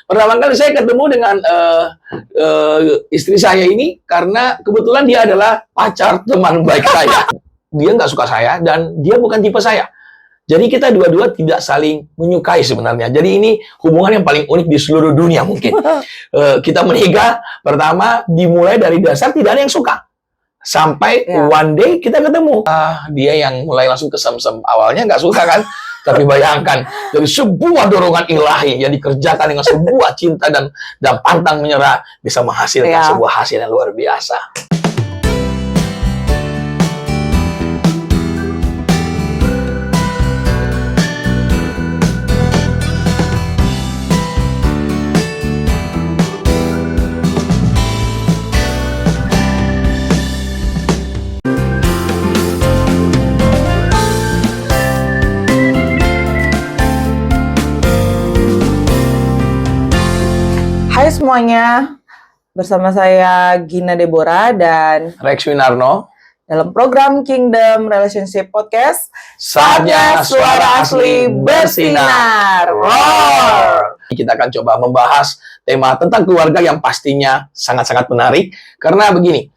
pertama kali saya ketemu dengan istri saya ini karena kebetulan dia adalah pacar teman baik saya. Dia nggak suka saya dan dia bukan tipe saya. Jadi kita dua-dua tidak saling menyukai sebenarnya. Jadi ini hubungan yang paling unik di seluruh dunia mungkin. Kita menikah, pertama dimulai dari dasar tidak ada yang suka. Sampai one day kita ketemu. Dia yang mulai langsung kesem-sem. Awalnya nggak suka kan? Tapi bayangkan, dari sebuah dorongan ilahi yang dikerjakan dengan sebuah cinta dan pantang menyerah, bisa menghasilkan sebuah hasil yang luar biasa. Hai semuanya, bersama saya Gina Deborah dan Rex Winarno dalam program Kingdom Relationship Podcast. Saatnya suara asli bersinar. Roar! Kita akan coba membahas tema tentang keluarga yang pastinya sangat-sangat menarik. Karena begini,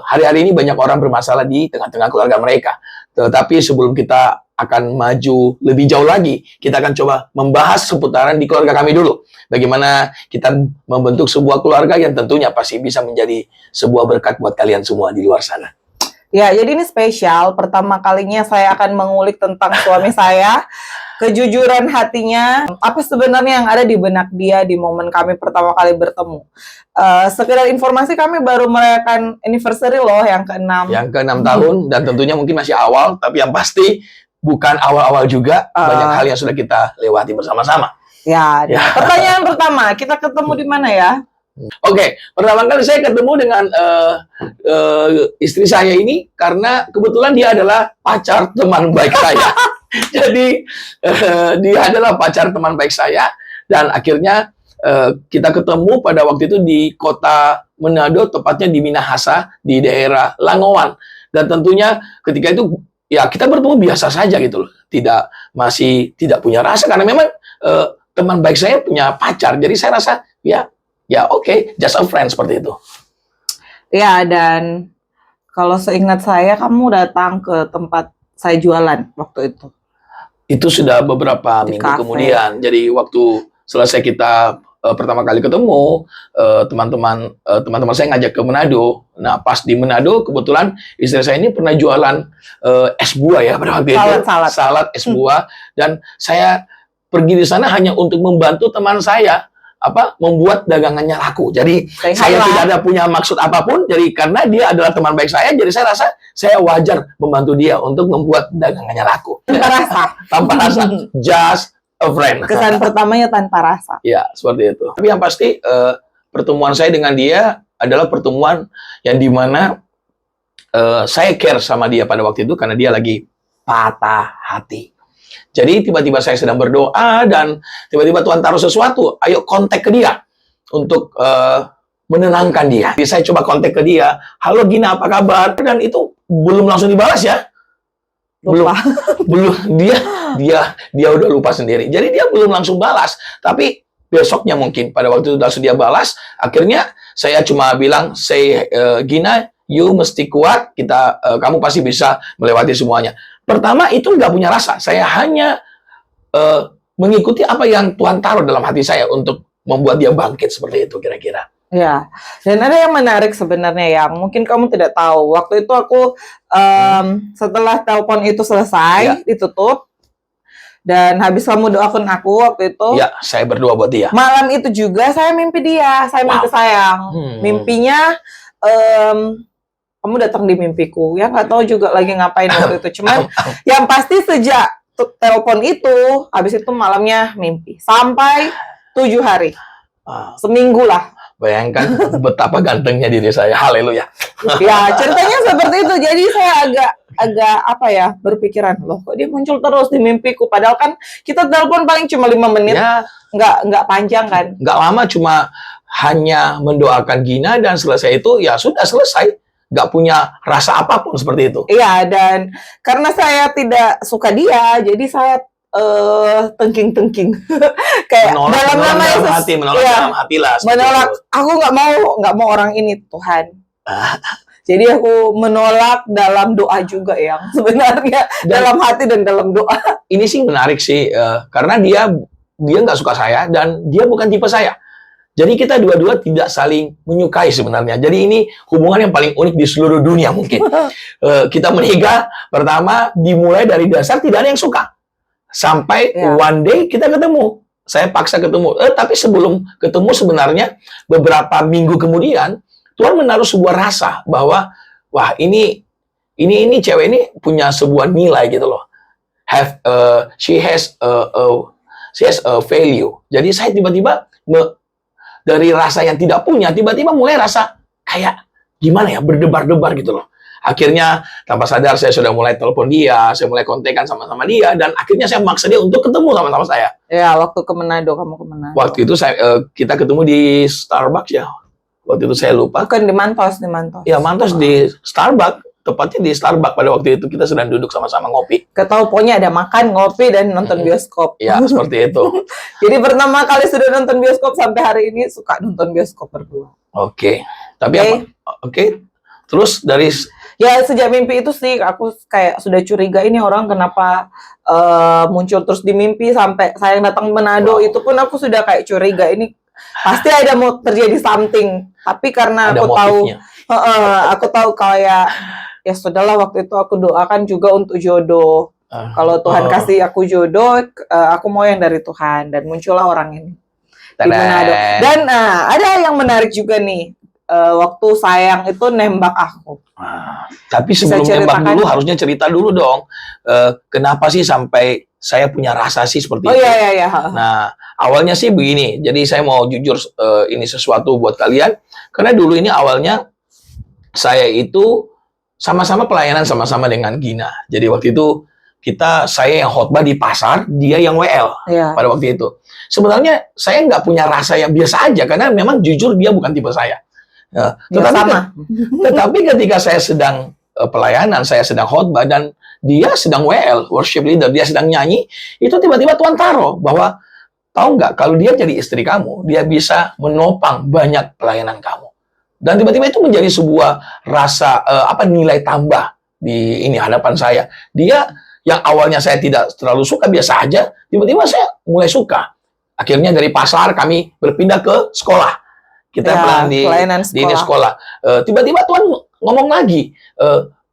hari-hari ini banyak orang bermasalah di tengah-tengah keluarga mereka. Tetapi sebelum kita akan maju lebih jauh lagi, kita akan coba membahas seputaran di keluarga kami dulu. Bagaimana kita membentuk sebuah keluarga yang tentunya pasti bisa menjadi sebuah berkat buat kalian semua di luar sana. Ya, jadi ini spesial. Pertama kalinya saya akan mengulik tentang suami saya, kejujuran hatinya, apa sebenarnya yang ada di benak dia di momen kami pertama kali bertemu. Sekedar informasi, kami baru merayakan anniversary loh yang ke-6. Yang ke-6 tahun, dan tentunya mungkin masih awal, tapi yang pasti bukan awal-awal juga, banyak hal yang sudah kita lewati bersama-sama. Ya. Pertanyaan pertama, kita ketemu di mana ya? Oke, pertama kali saya ketemu dengan istri saya ini karena kebetulan dia adalah pacar teman baik saya. Jadi dia adalah pacar teman baik saya, dan akhirnya kita ketemu pada waktu itu di kota Manado, tepatnya di Minahasa, di daerah Langowan. Dan tentunya ketika itu ya kita bertemu biasa saja gitu loh, masih tidak punya rasa karena memang teman baik saya punya pacar, jadi saya rasa ya oke, just a friend seperti itu. Ya, dan kalau seingat saya kamu datang ke tempat saya jualan waktu itu. Itu sudah beberapa minggu kemudian. Jadi waktu selesai kita pertama kali ketemu, teman-teman saya ngajak ke Manado. Nah, pas di Manado kebetulan istri saya ini pernah jualan es buah ya pada waktu itu. Salad es buah, dan saya pergi di sana hanya untuk membantu teman saya membuat dagangannya laku. Jadi saya tidak ada punya maksud apapun. Jadi karena dia adalah teman baik saya, jadi saya rasa saya wajar membantu dia untuk membuat dagangannya laku. Tanpa rasa, just a friend. Kesan pertamanya tanpa rasa. Ya, seperti itu. Tapi yang pasti pertemuan saya dengan dia adalah pertemuan yang dimana saya care sama dia pada waktu itu karena dia lagi patah hati. Jadi tiba-tiba saya sedang berdoa dan tiba-tiba Tuhan taruh sesuatu. Ayo kontak ke dia untuk menenangkan dia. Jadi saya coba kontak ke dia. Halo Gina, apa kabar? Dan itu belum langsung dibalas ya. Belum dia udah lupa sendiri. Jadi dia belum langsung balas. Tapi besoknya mungkin pada waktu itu langsung dia balas. Akhirnya saya cuma bilang, Gina, you mesti kuat. Kamu pasti bisa melewati semuanya. Pertama itu nggak punya rasa. Saya hanya mengikuti apa yang Tuhan taruh dalam hati saya untuk membuat dia bangkit seperti itu kira-kira. Ya, dan ada yang menarik sebenarnya yang mungkin kamu tidak tahu. Waktu itu aku setelah telepon itu selesai, ditutup, dan habis kamu doakan aku waktu itu. Ya, saya berdoa buat dia. Malam itu juga saya mimpi dia, saya mimpi sayang. Mimpinya kamu datang di mimpiku, ya nggak tahu juga lagi ngapain waktu itu. Cuman yang pasti sejak telepon itu, habis itu malamnya mimpi. Sampai 7 hari. Seminggu lah. Bayangkan betapa gantengnya diri saya. Haleluya. Ya, ceritanya seperti itu. Jadi saya agak berpikiran, loh kok dia muncul terus di mimpiku. Padahal kan kita telepon paling cuma 5 menit. Ya. Nggak panjang kan. Nggak lama, cuma hanya mendoakan Gina dan selesai itu ya sudah selesai. Nggak punya rasa apapun seperti itu. Iya, dan karena saya tidak suka dia, jadi saya tengking-tengking. Kayak dalam nama Yesus. Menolak dalam hati lah. Menolak. Aku nggak mau orang ini, Tuhan. Jadi aku menolak dalam doa juga yang sebenarnya dalam hati dan dalam doa. Ini sih menarik sih, karena dia nggak suka saya dan dia bukan tipe saya. Jadi kita dua-dua tidak saling menyukai sebenarnya. Jadi ini hubungan yang paling unik di seluruh dunia mungkin. Kita menikah pertama dimulai dari dasar tidak ada yang suka. Sampai one day kita ketemu. Saya paksa ketemu. Tapi sebelum ketemu sebenarnya beberapa minggu kemudian Tuhan menaruh sebuah rasa bahwa wah ini cewek ini punya sebuah nilai gitu loh. She has a value. Jadi saya tiba-tiba dari rasa yang tidak punya tiba-tiba mulai rasa kayak gimana ya, berdebar-debar gitu loh. Akhirnya tanpa sadar saya sudah mulai telepon dia, saya mulai kontekan sama-sama dia, dan akhirnya saya maksa dia untuk ketemu sama-sama saya. Ya, waktu ke Manado, kamu ke Manado. Waktu itu kita ketemu di Starbucks ya. Waktu itu saya lupa. Bukan di Mantos. Ya, Mantos di Starbucks. Tepatnya di Starbucks pada waktu itu kita sedang duduk sama-sama ngopi. Ketau pokoknya ada makan, ngopi, dan nonton bioskop. Ya, seperti itu. Jadi pertama kali sudah nonton bioskop sampai hari ini suka nonton bioskop berdua. Oke. Tapi apa? Oke. Terus dari ya sejak mimpi itu sih aku kayak sudah curiga ini orang kenapa muncul terus di mimpi sampai saya datang Manado. Itu pun aku sudah kayak curiga ini pasti ada mau terjadi something. Tapi karena ada aku tahu kayak ya sudahlah, waktu itu aku doakan juga untuk jodoh. Kalau Tuhan kasih aku jodoh, aku mau yang dari Tuhan, dan muncullah orang ini di Manado. Dan ada yang menarik juga nih, waktu sayang itu nembak aku. Tapi sebelum nembak dulu harusnya cerita dulu dong. Kenapa sih sampai saya punya rasa sih seperti itu? Iya. Nah, awalnya sih begini. Jadi saya mau jujur, ini sesuatu buat kalian. Karena dulu ini awalnya saya itu sama-sama pelayanan sama-sama dengan Gina. Jadi waktu itu saya yang khotbah di pasar, dia yang WL pada waktu itu. Sebenarnya saya nggak punya rasa yang biasa aja, karena memang jujur dia bukan tipe saya. Tetapi ketika saya sedang pelayanan, saya sedang khotbah dan dia sedang WL, worship leader, dia sedang nyanyi, itu tiba-tiba Tuhan taruh bahwa tahu nggak, kalau dia jadi istri kamu, dia bisa menopang banyak pelayanan kamu. Dan tiba-tiba itu menjadi sebuah rasa nilai tambah di hadapan saya. Dia yang awalnya saya tidak terlalu suka, biasa aja, tiba-tiba saya mulai suka. Akhirnya dari pasar kami berpindah ke sekolah. Kita pelayanan di sekolah. Tiba-tiba Tuhan ngomong lagi,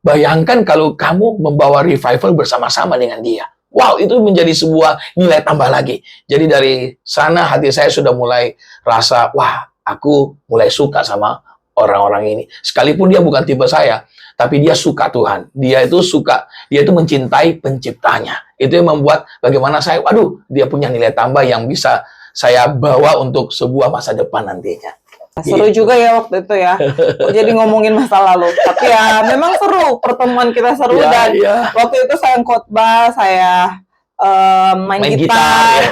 bayangkan kalau kamu membawa revival bersama-sama dengan dia. Wow, itu menjadi sebuah nilai tambah lagi. Jadi dari sana hati saya sudah mulai rasa, wah, aku mulai suka sama orang-orang ini. Sekalipun dia bukan tipe saya, tapi dia suka Tuhan. Dia itu mencintai penciptanya. Itu yang membuat bagaimana saya, dia punya nilai tambah yang bisa saya bawa untuk sebuah masa depan nantinya. Seru juga ya waktu itu ya. Jadi ngomongin masa lalu. Tapi ya memang seru, pertemuan kita seru. Dan waktu itu saya khotbah, saya main gitar,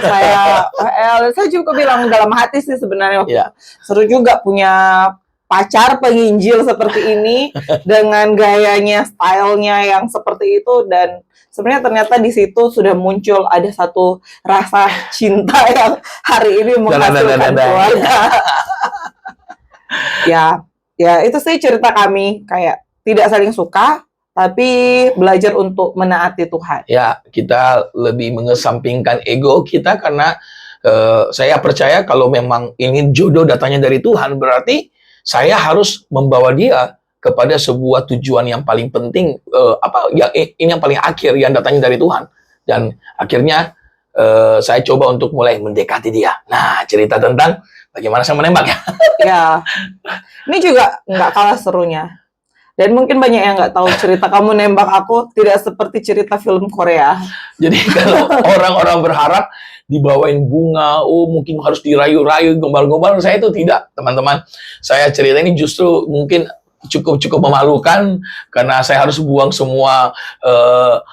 saya juga bilang dalam hati sih sebenarnya waktu seru juga punya pacar penginjil seperti ini dengan gayanya, stylenya yang seperti itu. Dan sebenarnya ternyata di situ sudah muncul ada satu rasa cinta yang hari ini menghasilkan keluarga. Ya itu sih cerita kami, kayak tidak saling suka tapi belajar untuk menaati Tuhan. Ya, kita lebih mengesampingkan ego kita karena saya percaya kalau memang ini jodoh datangnya dari Tuhan, berarti saya harus membawa dia kepada sebuah tujuan yang paling penting, ini yang paling akhir yang datangnya dari Tuhan. Dan akhirnya saya coba untuk mulai mendekati dia. Nah, cerita tentang bagaimana saya menembak ya. Ya, ini juga nggak kalah serunya. Dan mungkin banyak yang nggak tahu cerita kamu nembak aku tidak seperti cerita film Korea. Jadi kalau orang-orang berharap dibawain bunga, mungkin harus dirayu-rayu, gombal-gombal, saya itu tidak, teman-teman. Saya cerita ini justru mungkin cukup memalukan karena saya harus buang semua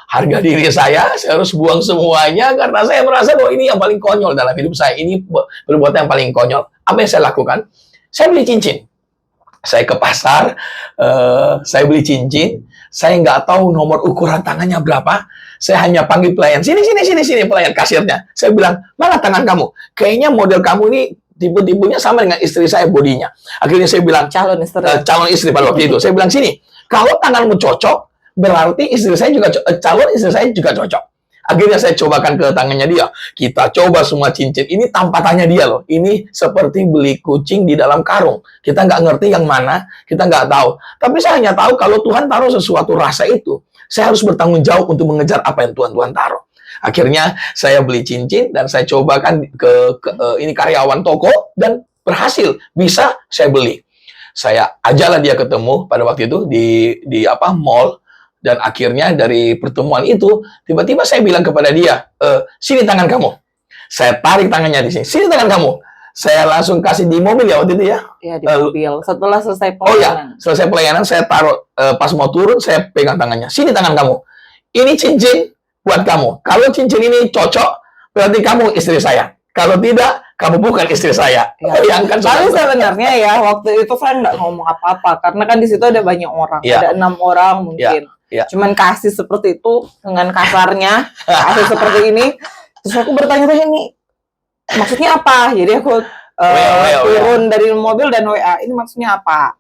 harga diri saya harus buang semuanya karena saya merasa bahwa ini yang paling konyol dalam hidup saya. Ini perbuatan yang paling konyol. Apa yang saya lakukan? Saya beli cincin. Saya ke pasar, saya beli cincin, saya nggak tahu nomor ukuran tangannya berapa. Saya hanya panggil pelayan, sini, pelayan kasirnya. Saya bilang, mana tangan kamu? Kayaknya model kamu ini tipe-tipenya sama dengan istri saya bodinya. Akhirnya saya bilang, Calon istri. calon istri pada waktu itu. Saya bilang, sini, kalau tanganmu cocok, berarti istri saya juga calon istri saya juga cocok. Akhirnya saya cobakan ke tangannya dia. Kita coba semua cincin. Ini tampatannya dia loh. Ini seperti beli kucing di dalam karung. Kita nggak ngerti yang mana, kita nggak tahu. Tapi saya hanya tahu kalau Tuhan taruh sesuatu rasa itu, saya harus bertanggung jawab untuk mengejar apa yang Tuhan taruh. Akhirnya saya beli cincin dan saya cobakan ini karyawan toko dan berhasil. Bisa saya beli. Saya ajaklah dia ketemu pada waktu itu di mall. Dan akhirnya dari pertemuan itu, tiba-tiba saya bilang kepada dia, sini tangan kamu. Saya tarik tangannya di sini tangan kamu. Saya langsung kasih di mobil ya waktu itu ya. Iya, di mobil. Setelah selesai pelayanan. Oh ya, selesai pelayanan saya taruh, pas mau turun saya pegang tangannya. Sini tangan kamu. Ini cincin buat kamu. Kalau cincin ini cocok, berarti kamu istri saya. Kalau tidak, kamu bukan istri saya. Ya. Bayangkan. Tapi sebenarnya ya, waktu itu saya nggak ngomong apa-apa. Karena kan di situ ada banyak orang. Ya. Ada 6 orang mungkin. Ya. Cuman kasih seperti itu, dengan kasarnya, kasih seperti ini. Terus aku bertanya-tanya, ini maksudnya apa? Jadi aku turun dari mobil dan WA, ini maksudnya apa?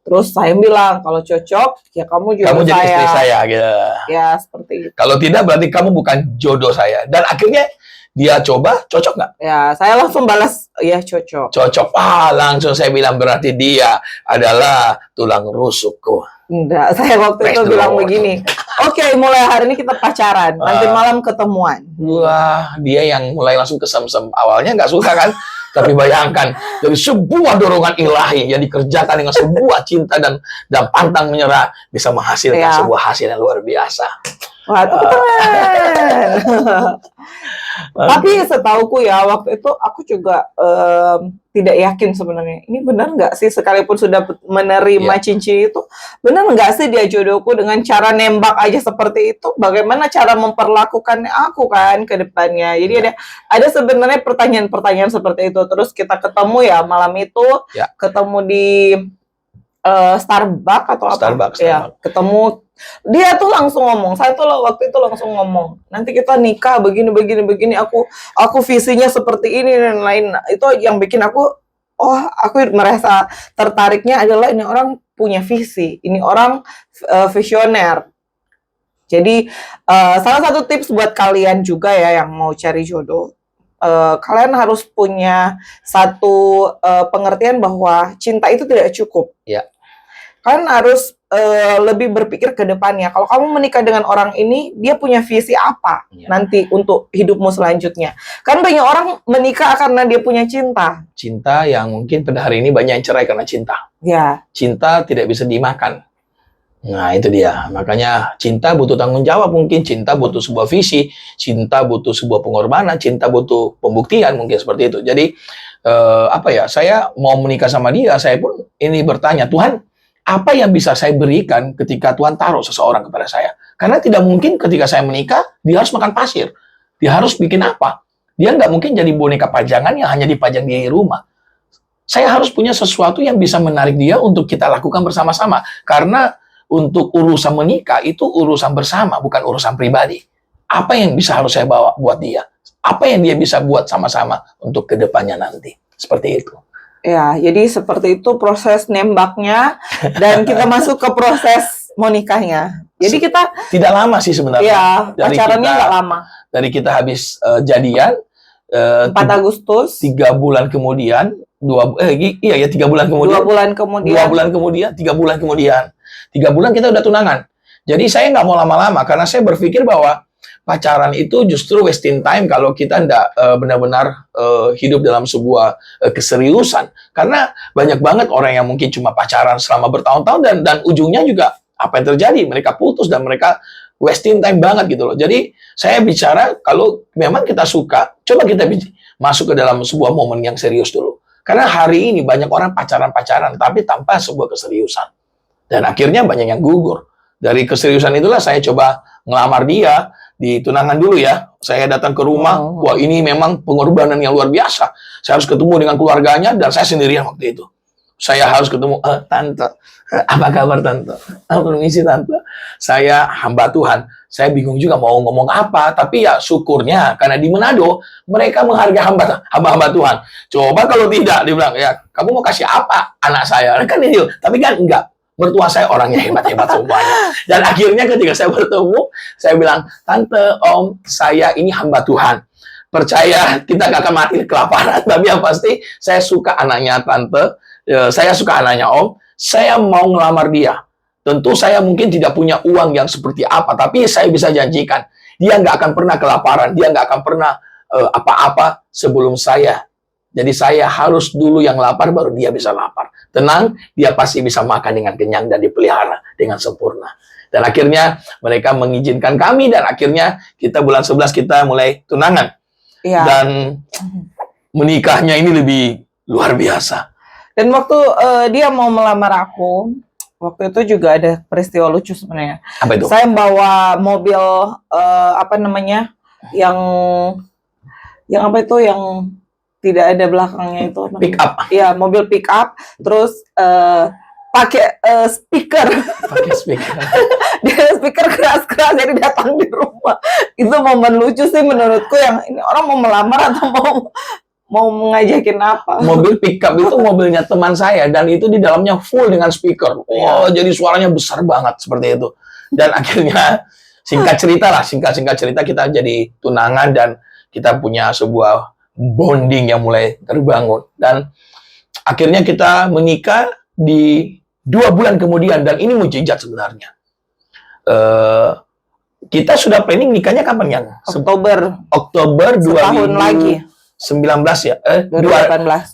Terus saya bilang, kalau cocok, ya kamu juga jadi istri saya. Gitu. Ya, seperti itu. Kalau tidak, berarti kamu bukan jodoh saya. Dan akhirnya, dia coba, cocok nggak? Ya, saya langsung balas, ya cocok. Cocok. Langsung saya bilang, berarti dia adalah tulang rusukku. Enggak, saya waktu itu bilang begini, oke, mulai hari ini kita pacaran, nanti malam ketemuan. Wah, dia yang mulai langsung kesem-sem. Awalnya nggak suka kan? Tapi bayangkan, dari sebuah dorongan ilahi yang dikerjakan dengan sebuah cinta dan pantang menyerah, bisa menghasilkan sebuah hasil yang luar biasa. Wah, tepuk tangan. Tapi setauku ya, waktu itu aku juga tidak yakin sebenarnya. Ini benar nggak sih, sekalipun sudah menerima cincin itu, benar nggak sih dia jodohku dengan cara nembak aja seperti itu? Bagaimana cara memperlakukan aku kan ke depannya? Jadi ada sebenarnya pertanyaan-pertanyaan seperti itu. Terus kita ketemu ya malam itu, ketemu di Starbucks atau apa? Starbucks. Ya, ketemu. Dia tuh langsung ngomong, saya tuh waktu itu langsung ngomong, nanti kita nikah begini, aku visinya seperti ini dan lain. Itu yang bikin aku merasa tertariknya adalah ini orang punya visi, ini orang visioner. Jadi salah satu tips buat kalian juga ya yang mau cari jodoh, kalian harus punya satu pengertian bahwa cinta itu tidak cukup. Ya. Kalian harus lebih berpikir ke depannya. Kalau kamu menikah dengan orang ini, dia punya visi apa nanti untuk hidupmu selanjutnya. Kan banyak orang menikah karena dia punya cinta. Cinta yang mungkin pada hari ini banyak yang cerai karena cinta. Ya. Cinta tidak bisa dimakan. Nah, itu dia. Makanya cinta butuh tanggung jawab mungkin. Cinta butuh sebuah visi. Cinta butuh sebuah pengorbanan. Cinta butuh pembuktian mungkin seperti itu. Jadi, saya mau menikah sama dia, saya pun ini bertanya, Tuhan, apa yang bisa saya berikan ketika Tuhan taruh seseorang kepada saya? Karena tidak mungkin ketika saya menikah, dia harus makan pasir. Dia harus bikin apa? Dia nggak mungkin jadi boneka pajangan yang hanya dipajang di rumah. Saya harus punya sesuatu yang bisa menarik dia untuk kita lakukan bersama-sama. Karena untuk urusan menikah itu urusan bersama, bukan urusan pribadi. Apa yang bisa harus saya bawa buat dia? Apa yang dia bisa buat sama-sama untuk kedepannya nanti? Seperti itu. Ya, jadi seperti itu proses nembaknya dan kita masuk ke proses mau nikahnya. Jadi kita tidak lama sih sebenarnya. Ya, pacarannya nggak lama. Dari kita habis jadian 4 Agustus. 3 bulan kemudian, 3 bulan kemudian. 2 bulan kemudian. 2 bulan kemudian, 3 bulan kemudian. 3 bulan kita udah tunangan. Jadi saya nggak mau lama-lama karena saya berpikir bahwa pacaran itu justru wasting time kalau kita tidak benar-benar hidup dalam sebuah keseriusan. Karena banyak banget orang yang mungkin cuma pacaran selama bertahun-tahun dan ujungnya juga apa yang terjadi? Mereka putus dan mereka wasting time banget gitu loh. Jadi saya bicara kalau memang kita suka, coba kita masuk ke dalam sebuah momen yang serius dulu. Karena hari ini banyak orang pacaran-pacaran tapi tanpa sebuah keseriusan. Dan akhirnya banyak yang gugur. Dari keseriusan itulah saya coba ngelamar dia. Di tunangan dulu ya, saya datang ke rumah, wah ini memang pengorbanan yang luar biasa. Saya harus ketemu dengan keluarganya dan saya sendirian waktu itu. Saya harus ketemu, Tante, apa kabar Tante? Permisi Tante, saya hamba Tuhan. Saya bingung juga mau ngomong apa, tapi ya syukurnya karena di Manado mereka menghargai hamba Tuhan. Coba kalau tidak, dia bilang, ya kamu mau kasih apa anak saya? Kan ini, tapi kan enggak. Mertua saya orangnya hebat-hebat semuanya. Dan akhirnya ketika saya bertemu, saya bilang, Tante, Om, saya ini hamba Tuhan. Percaya kita gak akan mati kelaparan, tapi yang pasti saya suka anaknya Tante, saya suka anaknya Om, saya mau ngelamar dia. Tentu saya mungkin tidak punya uang yang seperti apa, tapi saya bisa janjikan, dia nggak akan pernah kelaparan, dia nggak akan pernah apa-apa sebelum saya. Jadi saya harus dulu yang lapar, baru dia bisa lapar. Tenang, dia pasti bisa makan dengan kenyang dan dipelihara dengan sempurna. Dan akhirnya mereka mengizinkan kami, dan akhirnya kita bulan 11 kita mulai tunangan. Iya. Dan menikahnya ini lebih luar biasa. Dan waktu dia mau melamar aku, waktu itu juga ada peristiwa lucu sebenarnya. Apa itu? Saya bawa mobil apa namanya, yang apa itu, yang tidak ada belakangnya itu apa? Pick up. Iya, mobil pick up, terus pakai speaker. Pakai speaker. Dia speaker keras-keras, jadi datang di rumah. Itu momen lucu sih menurutku, yang ini orang mau melamar atau mau ngajakin apa? Mobil pickup itu mobilnya teman saya, dan itu di dalamnya full dengan speaker. Oh, jadi suaranya besar banget seperti itu. Dan akhirnya singkat cerita kita jadi tunangan, dan kita punya sebuah bonding yang mulai terbangun. Dan akhirnya kita menikah di 2 bulan kemudian, dan ini mujizat sebenarnya. Kita sudah planning nikahnya kapan ya? Oktober Setahun lagi. 19 ya, 2018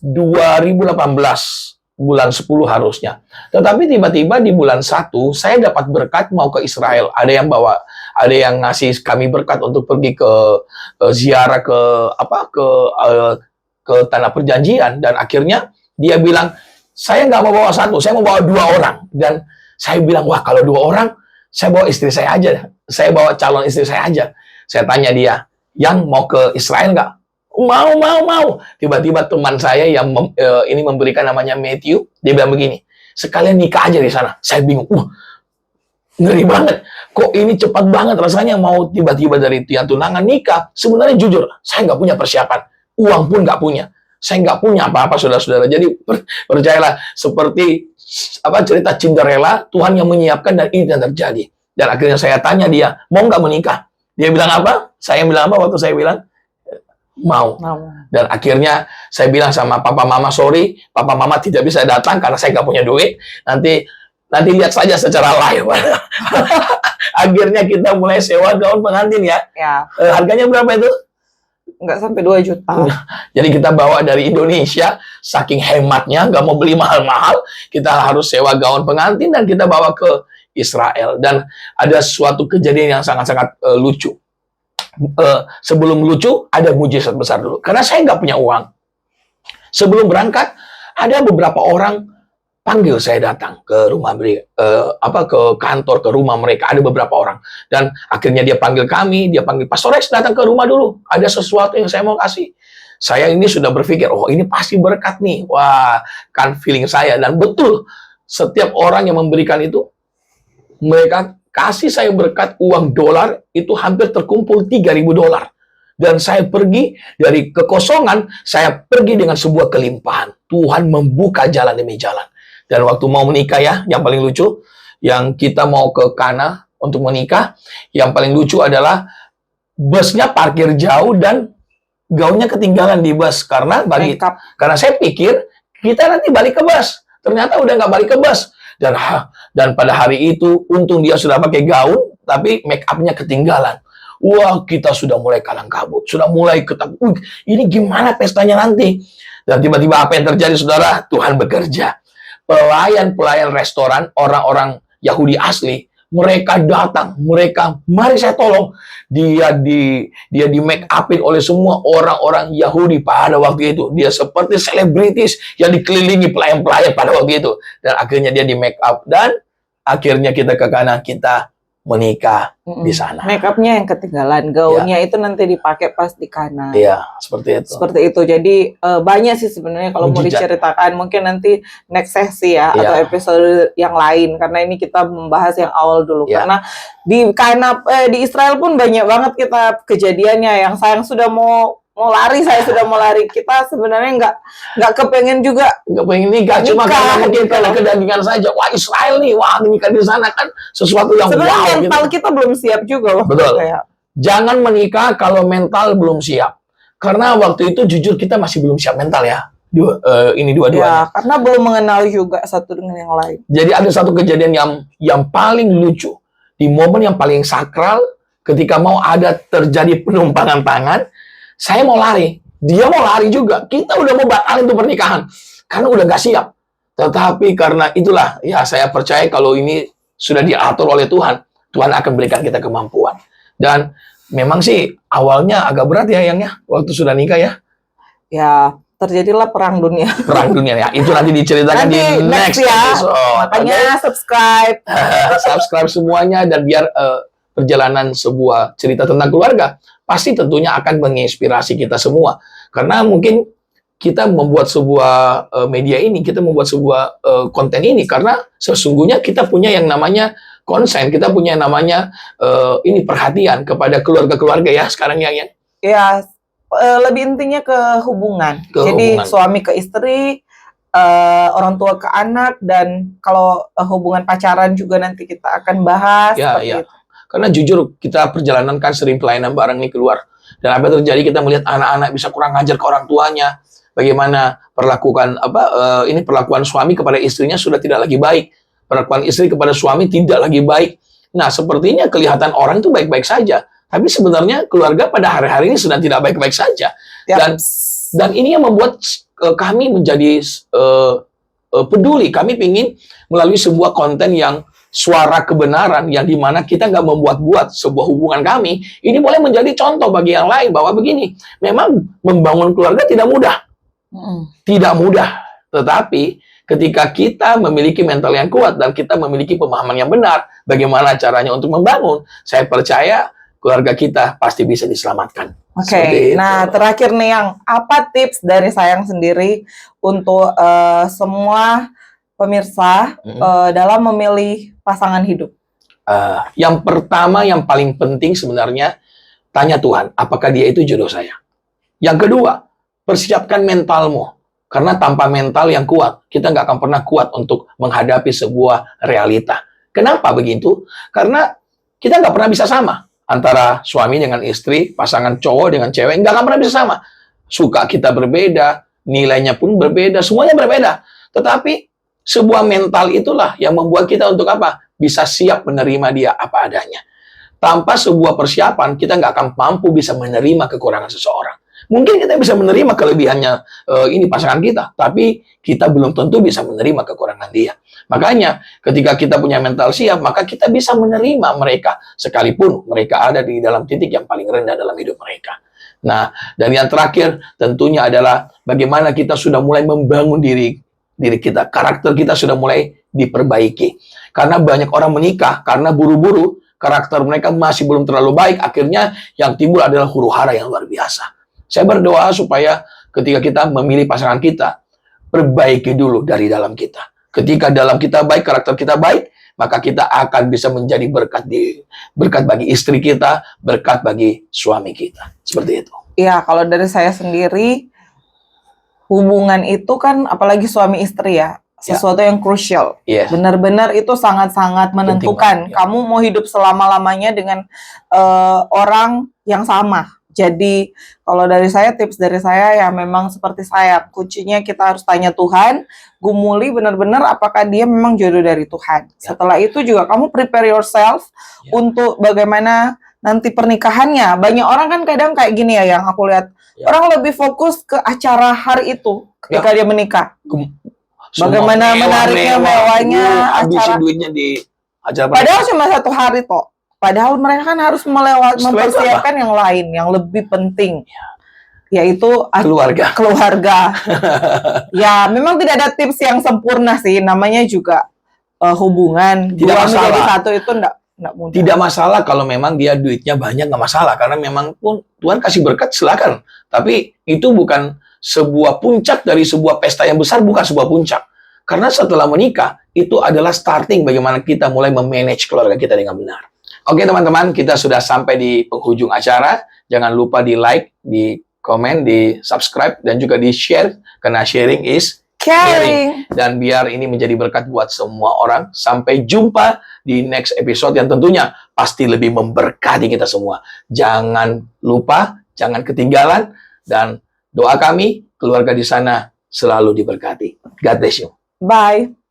bulan 10 harusnya. Tetapi tiba-tiba di bulan 1 saya dapat berkat mau ke Israel. Ada yang ngasih kami berkat untuk pergi ke ziarah ke tanah perjanjian, dan akhirnya dia bilang, saya nggak mau bawa 1, saya mau bawa 2 orang. Dan saya bilang, wah kalau 2 orang, saya bawa istri saya aja. Saya bawa calon istri saya aja. Saya tanya dia, yang mau ke Israel nggak? Mau. Tiba-tiba teman saya yang ini memberikan namanya Matthew, dia bilang begini, sekalian nikah aja di sana. Saya bingung, ngeri banget. Kok ini cepat banget rasanya mau tiba-tiba dari tiang tunangan nikah. Sebenarnya jujur, saya nggak punya persiapan. Uang pun nggak punya. Saya nggak punya apa-apa, saudara-saudara. Jadi percayalah, seperti cerita Cinderella, Tuhan yang menyiapkan, dan ini yang terjadi. Dan akhirnya saya tanya dia, mau nggak menikah? Dia bilang apa? Saya bilang apa waktu saya bilang? Mau. Dan akhirnya saya bilang sama papa mama, sorry, papa mama tidak bisa datang karena saya nggak punya duit. Nanti lihat saja secara live. Akhirnya kita mulai sewa gaun pengantin ya. Harganya berapa itu? Nggak sampai 2 juta. Jadi kita bawa dari Indonesia, saking hematnya, nggak mau beli mahal-mahal, kita harus sewa gaun pengantin dan kita bawa ke Israel. Dan ada suatu kejadian yang sangat-sangat lucu. Sebelum lucu, ada mujizat besar dulu. Karena saya nggak punya uang. Sebelum berangkat, ada beberapa orang panggil saya datang ke rumah ke kantor, ke rumah mereka. Ada beberapa orang. Dan akhirnya dia panggil kami, dia panggil, Pastor Rex datang ke rumah dulu. Ada sesuatu yang saya mau kasih. Saya ini sudah berpikir, oh ini pasti berkat nih. Wah, kan feeling saya. Dan betul, setiap orang yang memberikan itu, mereka kasih saya berkat uang dolar, itu hampir terkumpul $3.000. Dan saya pergi dari kekosongan, saya pergi dengan sebuah kelimpahan. Tuhan membuka jalan demi jalan. Dan waktu mau menikah ya, yang paling lucu, yang kita mau ke Kana untuk menikah, yang paling lucu adalah busnya parkir jauh dan gaunnya ketinggalan di bus. Karena saya pikir kita nanti balik ke bus. Ternyata udah nggak balik ke bus. Dan pada hari itu, untung dia sudah pakai gaun, tapi make up-nya ketinggalan. Wah, kita sudah mulai kalang kabut. Sudah mulai ketakutan. Ini gimana pestanya nanti? Dan tiba-tiba apa yang terjadi, saudara? Tuhan bekerja. Pelayan-pelayan restoran, orang-orang Yahudi asli, mereka datang, mari saya tolong. Dia di make upin oleh semua orang-orang Yahudi pada waktu itu. Dia seperti selebritis yang dikelilingi pelayan-pelayan pada waktu itu. Dan akhirnya dia di make up, dan akhirnya kita ke Kana, kita menikah di sana. Make up-nya yang ketinggalan, gaunnya itu nanti dipakai pas di kanan. Iya, seperti itu. Seperti itu. Jadi banyak sih sebenarnya kalau mau Mujizat. diceritakan. Mungkin nanti next sesi ya, Iya. atau episode yang lain. Karena ini kita membahas yang awal dulu. Iya. Karena di Israel pun banyak banget kita kejadiannya yang sayang sudah mau lari, saya sudah mau lari. Kita sebenarnya nggak kepengen juga. Nggak pengen nikah, cuma Nikah, karena mungkin gitu. karena kedagingan saja. Wah, Israel nih, wah nikah di sana kan sesuatu yang Sebenarnya wow mental gitu. kita belum siap juga waktu Betul. itu ya. Jangan menikah kalau mental belum siap. Karena waktu itu jujur kita masih belum siap mental ya. Ini dua-duanya. Ya, karena belum mengenal juga satu dengan yang lain. Jadi ada satu kejadian yang paling lucu. Di momen yang paling sakral, ketika mau ada terjadi penumpangan tangan, saya mau lari. Dia mau lari juga. Kita udah mau batalin tuh pernikahan. Karena udah nggak siap. Tetapi karena itulah, ya saya percaya kalau ini sudah diatur oleh Tuhan, Tuhan akan berikan kita kemampuan. Dan memang sih awalnya agak berat ya, Yang ya, waktu sudah nikah ya. Ya, terjadilah perang dunia. Perang dunia ya. Itu nanti diceritakan Nanti di next ya. episode. Makanya subscribe. Subscribe semuanya dan biar perjalanan sebuah cerita tentang keluarga pasti tentunya akan menginspirasi kita semua. Karena mungkin kita membuat sebuah media ini, kita membuat sebuah konten ini karena sesungguhnya kita punya yang namanya konsen, kita punya yang namanya ini perhatian kepada keluarga-keluarga ya sekarang ya. Ya, lebih intinya ke hubungan. Ke Jadi hubungan. suami ke istri, orang tua ke anak, dan kalau hubungan pacaran juga nanti kita akan bahas. Ya, seperti ya. itu. Karena jujur kita perjalanan kan sering pelayanan bareng nih keluar. Dan apa yang terjadi kita melihat anak-anak bisa kurang ajar ke orang tuanya. Bagaimana perlakuan suami kepada istrinya sudah tidak lagi baik. Perlakuan istri kepada suami tidak lagi baik. Nah, sepertinya kelihatan orang itu baik-baik saja. Tapi sebenarnya keluarga pada hari-hari ini sedang tidak baik-baik saja. Yap. Dan ini yang membuat kami menjadi peduli. Kami ingin melalui sebuah konten yang suara kebenaran, yang dimana kita nggak membuat-buat sebuah hubungan kami, ini boleh menjadi contoh bagi yang lain bahwa begini, memang membangun keluarga tidak mudah. Tidak mudah. Tetapi ketika kita memiliki mental yang kuat dan kita memiliki pemahaman yang benar, bagaimana caranya untuk membangun, saya percaya keluarga kita pasti bisa diselamatkan. Oke, nah terakhir nih Yang, apa tips dari Sayang sendiri untuk semua pemirsa dalam memilih pasangan hidup? Yang pertama, yang paling penting sebenarnya, tanya Tuhan, apakah dia itu jodoh saya? Yang kedua, persiapkan mentalmu. Karena tanpa mental yang kuat, kita nggak akan pernah kuat untuk menghadapi sebuah realita. Kenapa begitu? Karena kita nggak pernah bisa sama. Antara suami dengan istri, pasangan cowok dengan cewek, nggak akan pernah bisa sama. Suka kita berbeda, nilainya pun berbeda, semuanya berbeda. Tetapi sebuah mental itulah yang membuat kita untuk apa? Bisa siap menerima dia apa adanya. Tanpa sebuah persiapan, kita nggak akan mampu bisa menerima kekurangan seseorang. Mungkin kita bisa menerima kelebihannya ini pasangan kita, tapi kita belum tentu bisa menerima kekurangan dia. Makanya ketika kita punya mental siap, maka kita bisa menerima mereka sekalipun mereka ada di dalam titik yang paling rendah dalam hidup mereka. Nah, dan yang terakhir tentunya adalah bagaimana kita sudah mulai membangun diri kita, karakter kita sudah mulai diperbaiki. Karena banyak orang menikah karena buru-buru, karakter mereka masih belum terlalu baik, akhirnya yang timbul adalah huru-hara yang luar biasa. Saya berdoa supaya ketika kita memilih pasangan kita, perbaiki dulu dari dalam kita. Ketika dalam kita baik, karakter kita baik, maka kita akan bisa menjadi berkat bagi istri kita, berkat bagi suami kita. Seperti itu. Iya, kalau dari saya sendiri, hubungan itu kan apalagi suami istri ya, sesuatu yang krusial. Yes. Benar-benar itu sangat-sangat menentukan. Penting banget, ya. Kamu mau hidup selama-lamanya dengan orang yang sama. Jadi kalau dari saya, tips dari saya ya memang seperti saya. Kuncinya kita harus tanya Tuhan, gumuli benar-benar apakah dia memang jodoh dari Tuhan. Ya. Setelah itu juga kamu prepare yourself untuk bagaimana nanti pernikahannya. Banyak orang kan kadang kayak gini ya, yang aku lihat. Orang lebih fokus ke acara hari itu ketika dia menikah. Bagaimana menariknya, mewahnya habisin acara. duitnya di acara Padahal cuma satu hari toh. Padahal mereka kan harus mempersiapkan yang lain, yang lebih penting, yaitu keluarga. Ya, memang tidak ada tips yang sempurna sih. Namanya juga hubungan Tidak dua masalah. menjadi satu itu enggak nggak mudah. Tidak masalah kalau memang dia duitnya banyak, nggak masalah. Karena memang pun Tuhan kasih berkat, silakan. Tapi itu bukan sebuah puncak dari sebuah pesta yang besar, bukan sebuah puncak. Karena setelah menikah, itu adalah starting bagaimana kita mulai memanage keluarga kita dengan benar. Oke teman-teman, kita sudah sampai di penghujung acara. Jangan lupa di like, di komen, di subscribe, dan juga di share. Karena sharing is Caring. dan biar ini menjadi berkat buat semua orang. Sampai jumpa di next episode yang tentunya pasti lebih memberkati kita semua. Jangan lupa, jangan ketinggalan, dan doa kami, keluarga di sana selalu diberkati. God bless you. Bye.